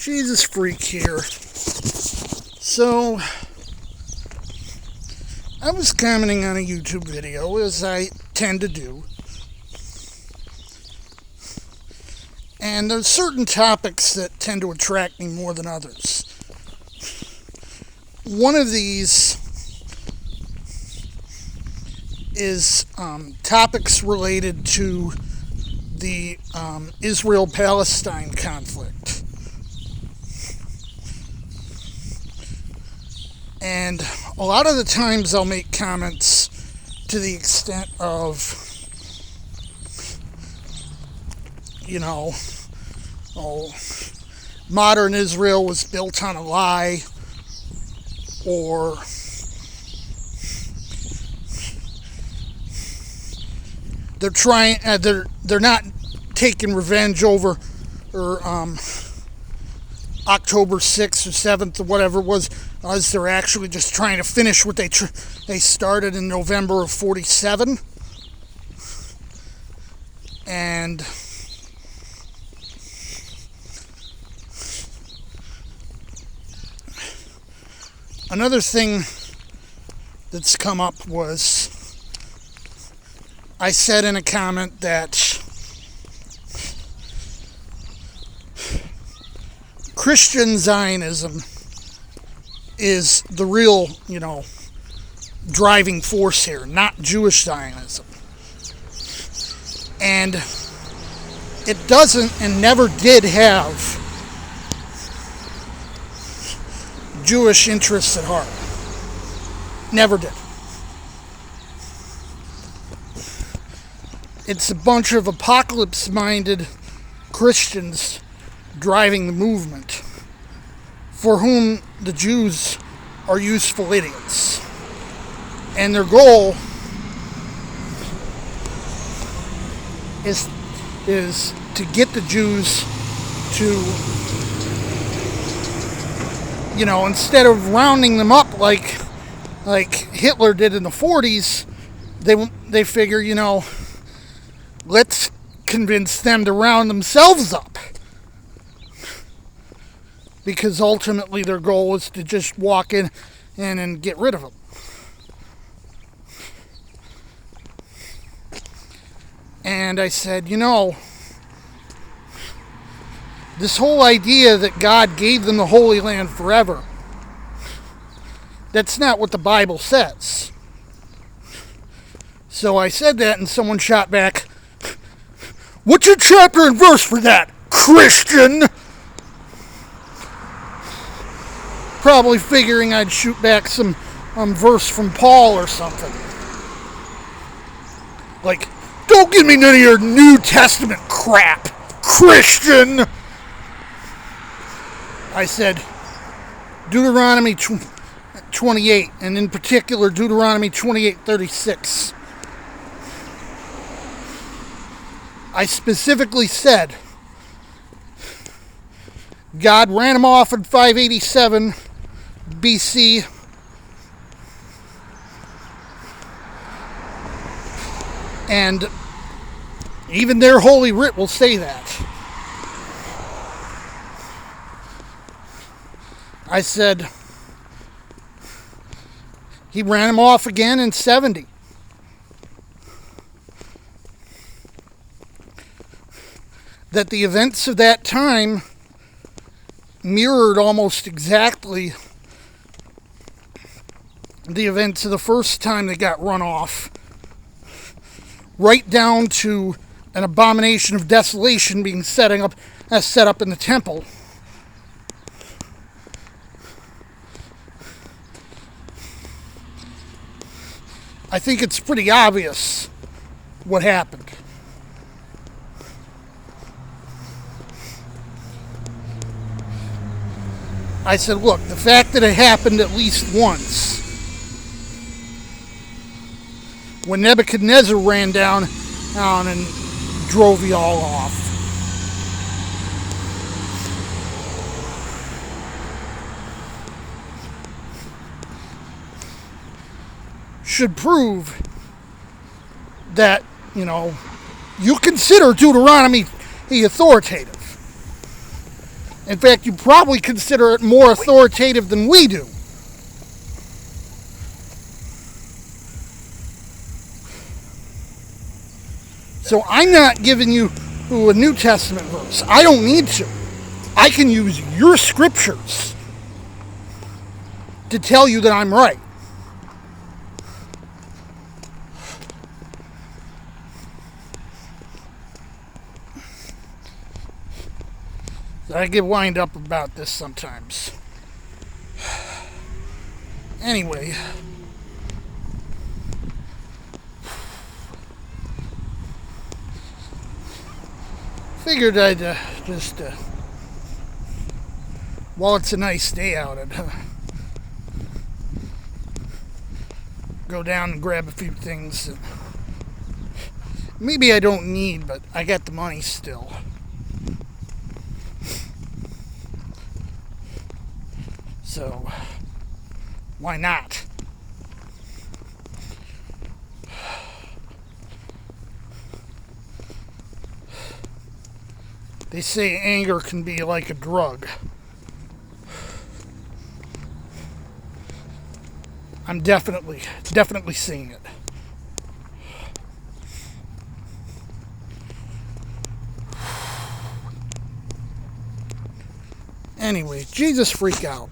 Jesus Freak here. So, I was commenting on a YouTube video, as I tend to do. And there's certain topics that tend to attract me more than others. One of these is topics related to the Israel-Palestine conflict. And a lot of the times I'll make comments to the extent of, modern Israel was built on a lie, or they're not taking revenge over October 6th or 7th or whatever it was, as they're actually just trying to finish what they started in November of 47. And another thing that's come up was, I said in a comment that Christian Zionism is the real, driving force here, not Jewish Zionism. And it doesn't and never did have Jewish interests at heart. Never did. It's a bunch of apocalypse-minded Christians driving the movement, for whom the Jews are useful idiots. And their goal is to get the Jews to, instead of rounding them up like Hitler did in the 40s, they figure, let's convince them to round themselves up. Because ultimately their goal is to just walk in and get rid of them. And I said, this whole idea that God gave them the Holy Land forever, that's not what the Bible says. So I said that, and someone shot back, "What's your chapter and verse for that, Christian?" Probably figuring I'd shoot back some verse from Paul or something. Like, don't give me none of your New Testament crap, Christian! I said, Deuteronomy 28, and in particular Deuteronomy 28:36. I specifically said, God ran them off in 587 BC. And even their holy writ will say that. I said, he ran them off again in 70. That the events of that time mirrored almost exactly the events of the first time they got run off, right down to an abomination of desolation being set up in the temple. I think it's pretty obvious what happened. I said, look, the fact that it happened at least once, when Nebuchadnezzar ran down and drove you all off, should prove that, you consider Deuteronomy authoritative. In fact, you probably consider it more authoritative than we do. So I'm not giving you a New Testament verse. I don't need to. I can use your scriptures to tell you that I'm right. I get wind up about this sometimes. Anyway. Figured I'd just, while it's a nice day out, I'd go down and grab a few things that maybe I don't need, but I got the money still. So, why not? They say anger can be like a drug. I'm definitely seeing it. Anyway, Jesus freak out.